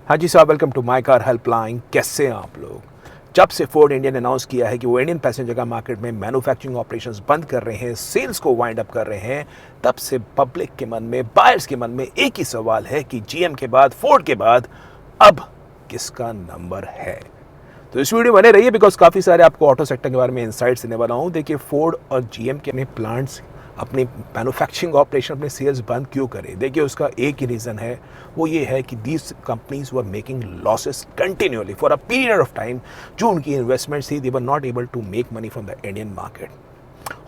हाँ जी साहब, welcome to my car helpline. कैसे हैं आप लोग? जब से फोर्ड इंडिया ने अनाउंस किया है कि वो इंडियन पैसेंजर कार मार्केट में मैन्युफैक्चरिंग ऑपरेशंस बंद कर रहे हैं, सेल्स को वाइंड अप कर रहे हैं, तब से पब्लिक के मन में, बायर्स के मन में एक ही सवाल है कि जीएम के बाद, फोर्ड के बाद अब किसका नंबर है। तो इस वीडियो बने रहिए बिकॉज काफ़ी सारे आपको ऑटो सेक्टर के बारे में इंसाइट्स देने वाला हूँ। देखिए, फोर्ड और जीएम के अपने प्लांट्स, अपनी मैन्युफैक्चरिंग ऑपरेशन, अपने सेल्स बंद क्यों करें। देखिए, उसका एक ही रीज़न है, वो ये है कि these companies were making losses continually for a period of time. जो उनकी इन्वेस्टमेंट्स थी, they were not able to make money from the Indian market.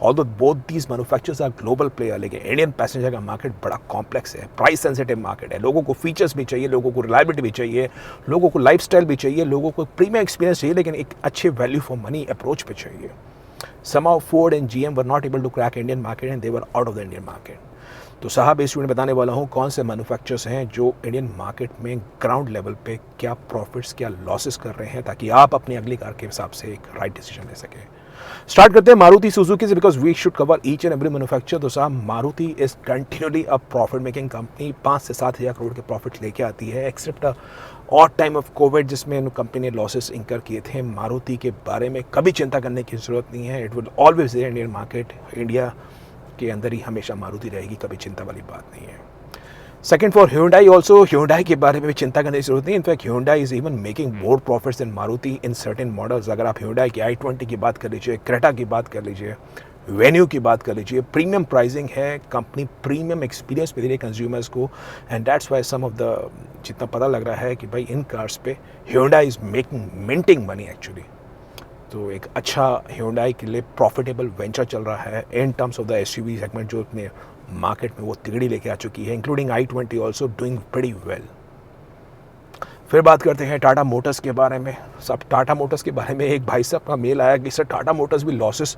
Although both these manufacturers are global player, लेकिन Indian passenger का market बड़ा complex है, price sensitive market है। लोगों को फीचर्स भी चाहिए, लोगों को रिलायबिलिटी भी चाहिए, लोगों को लाइफस्टाइल भी चाहिए, लोगों को प्रीमियम एक्सपीरियंस चाहिए, लेकिन एक अच्छे वैल्यू फॉर मनी अप्रोच पे चाहिए। Somehow Ford and GM were not able to crack Indian market and they were out of the Indian market. तो साहब, इस वीडियो में बताने वाला हूँ कौन से मैन्युफैक्चरर्स हैं जो इंडियन मार्केट में ग्राउंड लेवल पे क्या प्रॉफिट्स, क्या लॉसेस कर रहे हैं, ताकि आप अपनी अगली कार के हिसाब से एक राइट डिसीजन ले सकें। स्टार्ट करते हैं मारुति सुजुकी से, because we should cover each and every manufacture. तो साहब, Maruti is continuously a profit making company, 5 से 7 हज़ार करोड़ के प्रॉफिट लेके आती है, एक्सेप्ट और टाइम ऑफ कोविड जिसमें कंपनी ने लॉसेस इंकर किए थे। मारुति के बारे में कभी चिंता करने की ज़रूरत नहीं है। It will always there Indian market, India के अंदर ही हमेशा मारुति रहेगी, कभी चिंता वाली बात नहीं है। Second, for Hyundai also, Hyundai के बारे में भी चिंता करने की जरूरत नहीं। In fact Hyundai is even making more profits than Maruti in certain models. अगर आप Hyundai की i20 की बात कर लीजिए, क्रेटा की बात कर लीजिए, वेन्यू की बात कर लीजिए, प्रीमियम प्राइसिंग है, कंपनी प्रीमियम एक्सपीरियंस पे दे रही है कंज्यूमर्स को, and that's why some of the, जितना पता लग रहा है कि भाई इन कार्स पे Hyundai is making minting money actually. तो एक अच्छा Hyundai के लिए प्रॉफिटेबल वेंचर चल रहा है इन terms of the SUV segment, जो अपने मार्केट में वो तिगड़ी लेके आ चुकी है, including i20 also doing pretty well. फिर बात करते हैं टाटा मोटर्स के बारे में। सब टाटा मोटर्स के बारे में एक भाई साहब का मेल आया कि सर टाटा मोटर्स भी लॉसेस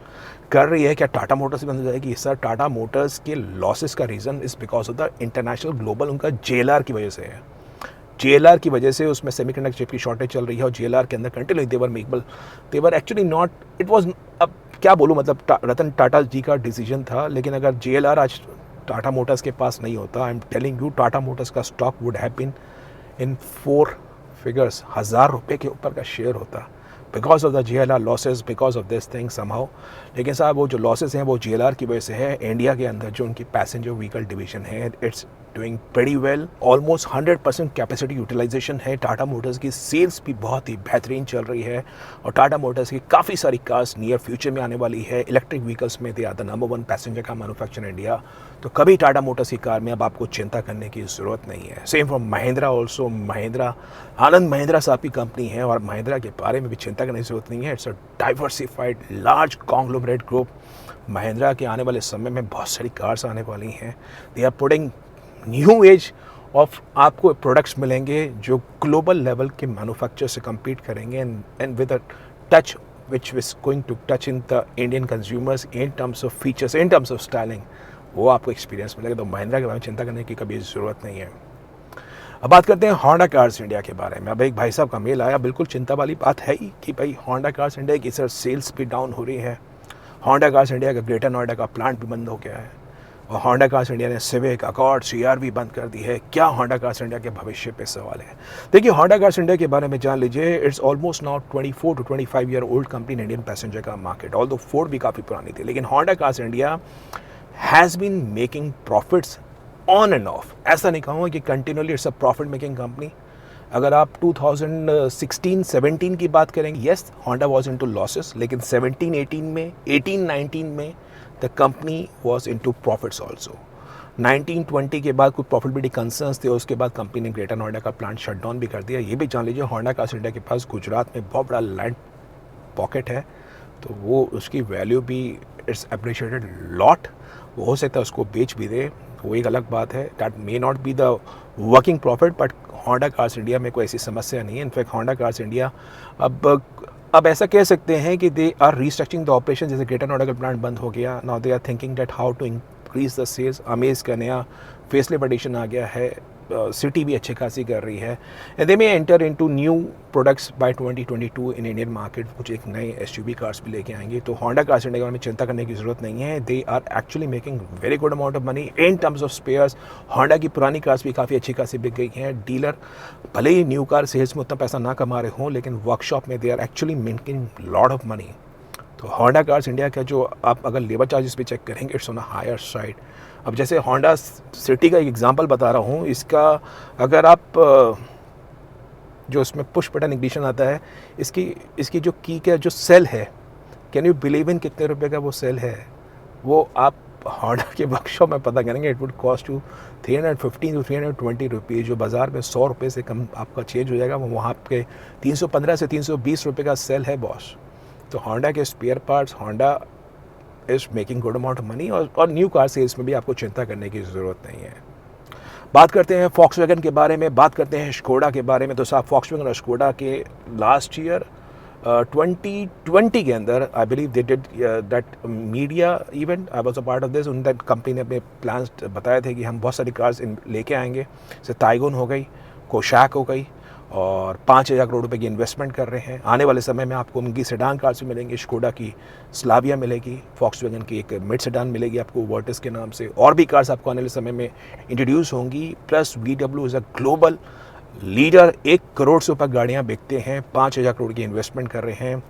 कर रही है, क्या टाटा मोटर्स भी बंद हो जाएगी? सर, टाटा मोटर्स के लॉसेस का reason is because of the international global उनका JLR की वजह से है। JLR की वजह से उसमें सेमीकंडक्टर चिप की शॉर्टेज चल रही है, और JLR के अंदर continue there actually not, it was, अब क्या बोलूँ, मतलब रतन टाटा जी का डिसीजन था। लेकिन अगर JLR आज टाटा मोटर्स के पास नहीं होता, I am telling you, Tata Motors का stock would have been in 4 figures, 1000 रुपये के ऊपर का शेयर होता, because of the JLR losses, because of this thing somehow. लेकिन साहब, वो जो लॉसेस हैं वो JLR की वजह से है। इंडिया के अंदर जो उनकी पैसेंजर व्हीकल डिवीजन है, it's doing pretty well, almost 100% capacity utilisation है। टाटा मोटर्स की सेल्स भी बहुत ही बेहतरीन चल रही है, और टाटा मोटर्स की काफ़ी सारी कार्स नियर फ्यूचर में आने वाली है। इलेक्ट्रिक व्हीकल्स में they are the number 1 passenger car manufacture in India. तो कभी टाटा मोटर्स की कार में अब आपको चिंता करने की ज़रूरत नहीं है। Same for Mahindra also. Mahindra, Anand Mahindra साहब की कंपनी है, और महिंद्रा के बारे में भी चिंता करने की ज़रूरत नहीं है। It's a diversified large conglomerate group. Mahindra के आने वाले समय में बहुत सारी कार्स आने वाली हैं। They are putting new age of, आपको प्रोडक्ट्स मिलेंगे जो ग्लोबल लेवल के मैन्युफैक्चर से कम्पीट करेंगे, and with a touch which is going to touch in the Indian consumers in terms of features, in terms of styling, वो आपको experience मिलेगा। तो महिंद्रा के बारे में चिंता करने की कभी ज़रूरत नहीं है। अब बात करते हैं होंडा कार्स इंडिया के बारे में। अब एक भाई साहब का मेल आया, बिल्कुल चिंता वाली बात है ही कि भाई होंडा कार्स इंडिया की सर सेल्स भी डाउन हो रही है। होंडा कार्स इंडिया का ग्रेटर नोएडा का प्लांट भी बंद हो गया है, और होंडा कार्स इंडिया ने सिविक, अकॉर्ड, CR-V बंद कर दी है। क्या होंडा कार्स इंडिया के भविष्य पे सवाल है। देखिए, होंडा कार्स इंडिया के बारे में जान लीजिए। It's almost now 24 to 25 year old company in Indian passenger का मार्केट। ऑल्दो फोर्ड भी काफ़ी पुरानी थी, लेकिन Honda cars India has been making profits on and off. ऐसा नहीं कहूँगा कि continuously it's a profit making company. अगर आप 2016-17 की बात करेंगे, yes, Honda was into losses, लेकिन 17-18 में, 18-19 में the company was into profits also. 19-20 के बाद कुछ प्रॉफिटेबिलिटी कंसर्न्स थे, उसके बाद कंपनी ने ग्रेटर नोएडा का प्लांट शट डाउन भी कर दिया। ये भी जान लीजिए, होंडा कार्स इंडिया के पास गुजरात में बहुत बड़ा लैंड पॉकेट है, तो वो उसकी वैल्यू भी इट्स अप्रिशिएटेड लॉट। वो हो सकता है उसको बेच भी दे, वो एक अलग बात है। That may not be the working profit, but Honda cars India में कोई ऐसी समस्या नहीं है। इनफैक्ट होंडा कार्स इंडिया अब ऐसा कह सकते हैं कि they are restructuring the operation. जैसे ग्रेटर नोएडा का प्लांट बंद हो गया, now they are thinking that how to increase the sales. Amaze का नया फेसलिफ्ट एडिशन आ गया है, सिटी भी अच्छी खासी कर रही है and they may enter into new products by 2022 in Indian market. कुछ एक नए एसयूवी कार्स भी लेके आएंगे, तो होंडा कार्स इंडिया के बारे में चिंता करने की ज़रूरत नहीं है। They are actually making very good amount of money in terms of spares. Honda की पुरानी कार्स भी काफ़ी अच्छी खासी बिक गई हैं। डीलर भले ही न्यू कार सेल्स में उतना पैसा ना कमा रहे हों, लेकिन वर्कशॉप में they are actually making lot of money. तो होंडा कार्स इंडिया का जो आप अगर लेबर चार्जेस भी चेक करेंगे, it's on a higher side. अब जैसे होंडा सिटी का एक एग्जांपल बता रहा हूँ, इसका अगर आप जो इसमें पुश बटन इग्निशन आता है, इसकी जो की का जो सेल है, कैन यू बिलीव इन कितने रुपए का वो सेल है? वो आप होंडा के वर्कशॉप में पता करेंगे, it would cost you 315 to 320 रुपये। जो बाज़ार में 100 रुपये से कम आपका चेंज हो जाएगा, वो वहाँ आपके 315 से 320 रुपये का सेल है बॉस। तो होंडा के spare parts, Honda is making good amount of money और न्यू कार सेल्स में भी आपको चिंता करने की ज़रूरत नहीं है। बात करते हैं फॉक्सवैगन के बारे में, बात करते हैं स्कोडा के बारे में। तो साहब फॉक्सवैगन और स्कोडा के लास्ट ईयर 2020 के अंदर I believe they did that media event, I was a part of this. उन दैट कंपनी ने अपने प्लान्स बताए थे कि हम बहुत सारी कार्स लेके आएंगे, जैसे टाइगोन हो गई, कोशैक हो गई, और 5,000 करोड़ रुपए की इन्वेस्टमेंट कर रहे हैं। आने वाले समय में आपको उनकी सेडान कार्स भी मिलेंगी, स्कोडा की स्लाविया मिलेगी, फॉक्सवैगन की एक मिड सेडान मिलेगी आपको वर्टिस के नाम से, और भी कार्स आपको आने वाले समय में इंट्रोड्यूस होंगी। Plus VW is a global leader, 1 crore से ऊपर गाड़ियाँ बिकते हैं, 5,000 करोड़ की इन्वेस्टमेंट कर रहे हैं।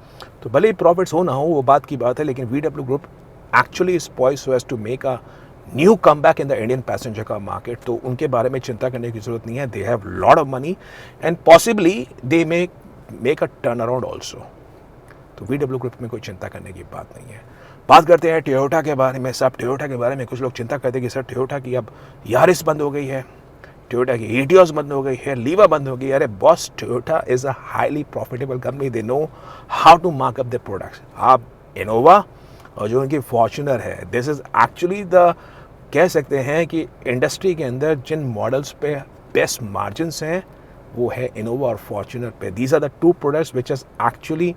तो भले ही प्रॉफिट्स हो ना हो, वो बात की बात है, लेकिन VW group actually is poised so as to make a new come back in the Indian passenger car market. तो उनके बारे में चिंता करने की जरूरत नहीं है। They have lot of money and possibly they may make a turn around also. तो VW ग्रुप में कोई चिंता करने की बात नहीं है। बात करते हैं टोयोटा के बारे में। साहब टोयोटा के बारे में कुछ लोग चिंता करते हैं कि सर टोयोटा की अब यारिस बंद हो गई है, टोयोटा की एटियोस बंद हो गई है, लीवा बंद हो गई। अरे boss, Toyota is a highly profitable company, they know how to mark up the products. आप इनोवा और जो उनकी फॉर्च्यूनर है, दिस इज एक्चुअली द, कह सकते हैं कि इंडस्ट्री के अंदर जिन मॉडल्स पे बेस्ट मार्जिन्स हैं वो है इनोवा और फॉर्च्यूनर पे। These are the two products which is actually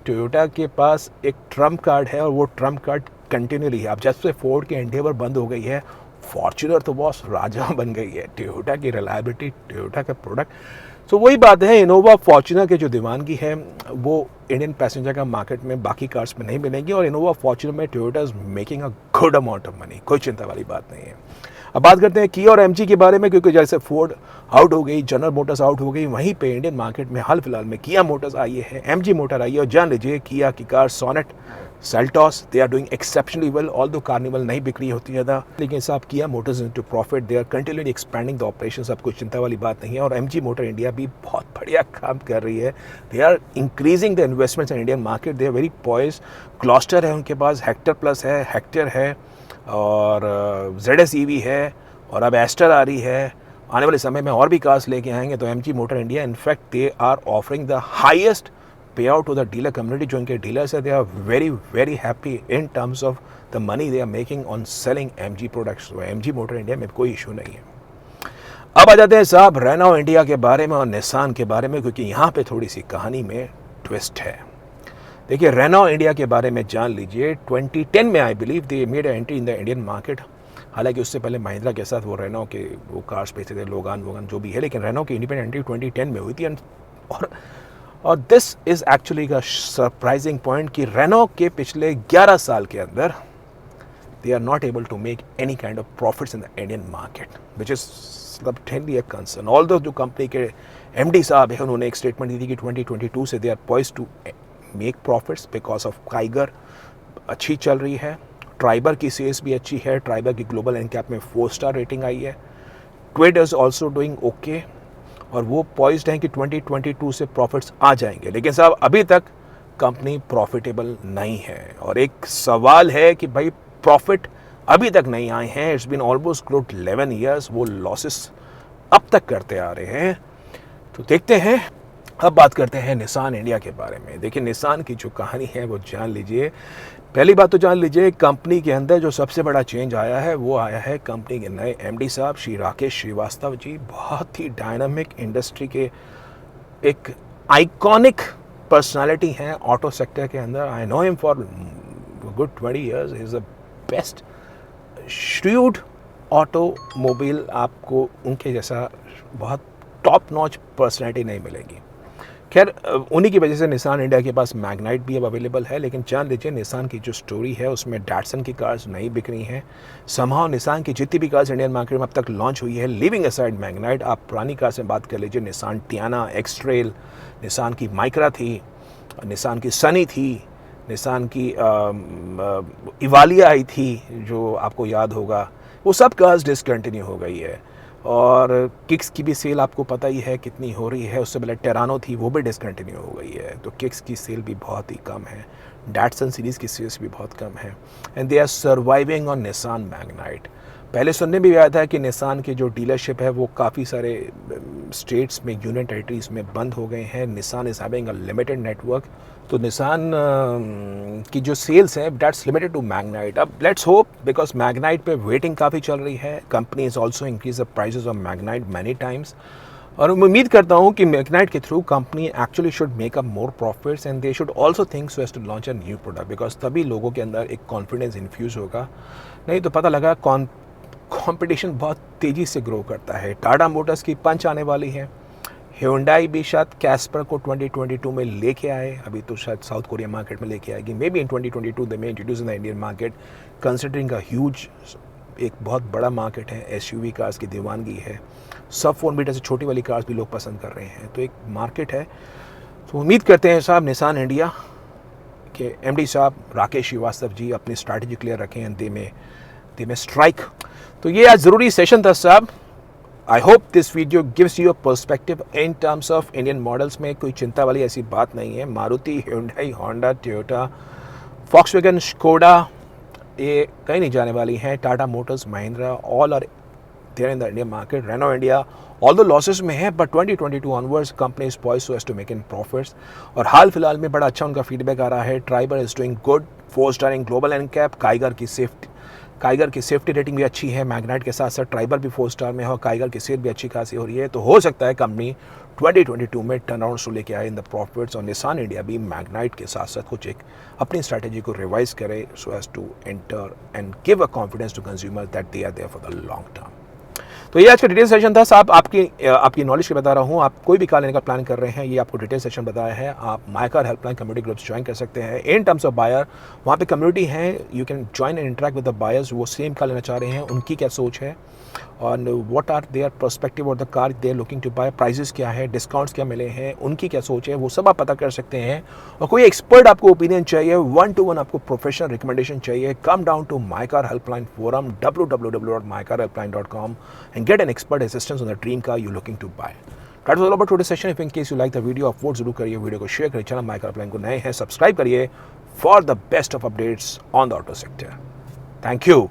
Toyota के पास एक ट्रम्प कार्ड है, और वो ट्रम्प कार्ड कंटिन्यूली है। अब जब से फोर्ड की एंडेवर बंद हो गई है, फॉर्च्यूनर तो बॉस राजा बन गई है। टोयोटा की रिलायबिलिटी, टोयोटा का प्रोडक्ट, तो वही बात है, इनोवा फॉर्च्यूनर के जो दीवानगी है वो इंडियन पैसेंजर का मार्केट में बाकी कार्स में नहीं मिलेंगी, और इनोवा फॉर्च्यूनर में Toyota is making a good amount of money, कोई चिंता वाली बात नहीं है। अब बात करते हैं किया और एमजी के बारे में, क्योंकि जैसे फोर्ड आउट हो गई, जनरल मोटर्स आउट हो गई, वहीं पे इंडियन मार्केट में हाल फिलहाल में किया मोटर्स आई है, एमजी मोटर आई है। और जान लीजिए किया की car Sonet, Seltos, they are doing exceptionally well. Although Carnival नहीं बिक्री होती है ज़्यादा, लेकिन साहब Kia Motors into profit, they are continuously expanding the operation. सब कुछ चिंता वाली बात नहीं है। और एमजी मोटर इंडिया भी बहुत बढ़िया काम कर रही है। They are increasing the investments in Indian market, they are very poised. Gloster है उनके पास, हेक्टर प्लस है, हेक्टर है, और ZS EV है, और अब एस्टर आ रही है। आने वाले समय में और भी कार्स लेके आएंगे। तो MG motor India, in fact they are offering the highest pay out to the dealer community. जो इनके डीलर्स है, they are very very happy in terms of the money they are making on selling MG products. MG motor India में कोई issue नहीं है। अब आ जाते हैं साहब रेनॉ इंडिया के बारे में और निसान के बारे में, क्योंकि यहाँ पे थोड़ी सी कहानी में ट्विस्ट है। देखिए रेनॉ इंडिया के बारे में जान लीजिए, 2010 में I believe they made a entry in the Indian market. हालांकि उससे पहले महिंद्रा के साथ वो रेनॉ के वो कार्स बेचते थे, लोगान वोगान जो भी है, लेकिन रेनॉ की इंडिपेंडेंट एंट्री 2010 में हुई थी। और दिस इज़ एक्चुअली का सरप्राइजिंग पॉइंट कि रेनॉ के पिछले 11 साल के अंदर they are not able to make any kind of profits in the Indian market, which is certainly a concern. Although जो कंपनी के MD साहब है, उन्होंने एक स्टेटमेंट दी थी कि 2022 से they are poised to make profits because of Kiger अच्छी चल रही है, ट्राइबर की सेल्स भी अच्छी है, ट्राइबर की ग्लोबल एनकैप में 4 स्टार रेटिंग आई है, Kwid is also doing okay, और वो पॉइज्ड हैं कि 2022 से प्रॉफिट्स आ जाएंगे। लेकिन साहब अभी तक कंपनी प्रॉफिटेबल नहीं है, और एक सवाल है कि भाई प्रॉफिट अभी तक नहीं आए हैं। It's been almost close 11 years, वो लॉसेस अब तक करते आ रहे हैं। तो देखते हैं। अब बात करते हैं निसान इंडिया के बारे में। देखिए निसान की जो कहानी है वो जान लीजिए। पहली बात तो जान लीजिए, कंपनी के अंदर जो सबसे बड़ा चेंज आया है वो आया है कंपनी के नए MD साहब श्री राकेश श्रीवास्तव जी। बहुत ही डायनामिक इंडस्ट्री के एक आइकॉनिक पर्सनालिटी हैं ऑटो सेक्टर के अंदर। I know him for good 20 years, he is the best shrewd automobile आपको उनके जैसा बहुत टॉप नॉच पर्सनैलिटी नहीं मिलेगी। खैर उन्हीं की वजह से निसान इंडिया के पास मैग्नाइट भी अब अवेलेबल है, लेकिन जान लीजिए निसान की जो स्टोरी है उसमें डैटसन की कार्स नहीं बिक रही हैं। समहाउ निसान की जितनी भी कार्स इंडियन मार्केट में अब तक लॉन्च हुई है, लिविंग असाइड मैग्नाइट, आप पुरानी कार से बात कर लीजिए, निसान टियाना, एक्सट्रेल, निसान की माइक्रा थी, निसान की सनी थी, निसान की इवालिया आई थी जो आपको याद होगा, वो सब कार्स डिसकंटिन्यू हो गई है। और किक्स की भी सेल आपको पता ही है कितनी हो रही है। उससे पहले टेरानो थी, वो भी डिसकंटिन्यू हो गई है, तो किक्स की सेल भी बहुत ही कम है। डैटसन सीरीज़ की सेल्स भी बहुत कम है and they are surviving on Nissan Magnite. पहले सुनने में भी आया था कि निसान की जो डीलरशिप है वो काफ़ी सारे स्टेट्स में, यूनियन टेरिटरीज में बंद हो गए हैं। Nissan is having a limited network, तो निसान की जो सेल्स है दैट्स लिमिटेड टू मैग्नाइट। अब लेट्स होप, बिकॉज मैग्नाइट पे वेटिंग काफ़ी चल रही है, company is also increase the prices of Magnite many times, और मैं उम्मीद करता हूँ कि मैग्नाइट के through company actually should make up more profits and they should also think so as to launch a new product, because तभी लोगों के अंदर एक कॉन्फिडेंस इन्फ्यूज़ होगा। नहीं तो पता लगा कंपटीशन बहुत तेज़ी से ग्रो करता है। टाटा मोटर्स की पंच आने वाली है, Hyundai भी शायद कैस्पर को 2022 में लेके आए, अभी तो शायद साउथ कोरिया मार्केट में लेके आएगी। May be in 2022 they may introduce in the Indian market, considering a huge, एक बहुत बड़ा मार्केट है, एसयूवी कार्स की दीवानगी है, सब 4 मीटर से छोटी वाली कार्स भी लोग पसंद कर रहे हैं, तो एक मार्केट है। तो उम्मीद करते हैं साहब निसान इंडिया के एमडी साहब राकेश श्रीवास्तव जी अपनी स्ट्रैटेजी क्लियर रखें एंड दे में स्ट्राइक। तो ये आज ज़रूरी सेशन था साहब। I hope this video gives you a perspective in terms of Indian models में कोई चिंता वाली ऐसी बात नहीं है। Maruti, Hyundai, Honda, Toyota, Volkswagen, Skoda, ये कहीं नहीं जाने वाली हैं। Tata Motors, Mahindra, all are there in the Indian market. Renault India although losses में है, but 2022 onwards company is poised so as to make in profits, और हाल फिलहाल में बड़ा अच्छा उनका फीडबैक आ रहा है। Triber is doing good, 4 star in global NCAP, Kiger की सेफ्टी रेटिंग भी अच्छी है। मैग्नाइट के साथ साथ ट्राइबर भी 4 स्टार में है और काइगर की सेल भी अच्छी खासी हो रही है, तो हो सकता है कंपनी 2022 में टर्न अराउंड लेके आए इन द प्रॉफिट्स, और निसान इंडिया भी मैग्नाइट के साथ साथ कुछ एक अपनी स्ट्रैटेजी को रिवाइज करे so as to enter and give a confidence to consumer that they are there for the long term. तो ये आज का डिटेल सेशन था साहब, आपकी नॉलेज के बता रहा हूँ। आप कोई भी कार लेने का प्लान कर रहे हैं, ये आपको डिटेल सेशन बताया है। आप my car helpline community groups join कर सकते हैं। इन टर्म्स ऑफ बायर, वहाँ पे कम्युनिटी है, you can join and interact with the buyers, वो सेम कार लेना चाह रहे हैं, उनकी क्या सोच है और व्हाट आर देयर पर्सपेक्टिव और the car they are looking to buy, prices क्या है, डिस्काउंट्स क्या मिले हैं, उनकी क्या सोच है, वो सब आप पता कर सकते हैं। और कोई एक्सपर्ट आपको ओपिनियन चाहिए, 1-to-1 आपको प्रोफेशनल रिकमेंडेशन चाहिए, come down to my car helpline forum www.mycarhelpline.com and get an expert assistance on the dream car you're looking to buy. That was all about today's session. If in case you like the video, आप vote जरूर करिए, video को share करिए, channel my car helpline को नए हैं subscribe करिए for the best of updates on the auto sector. Thank you.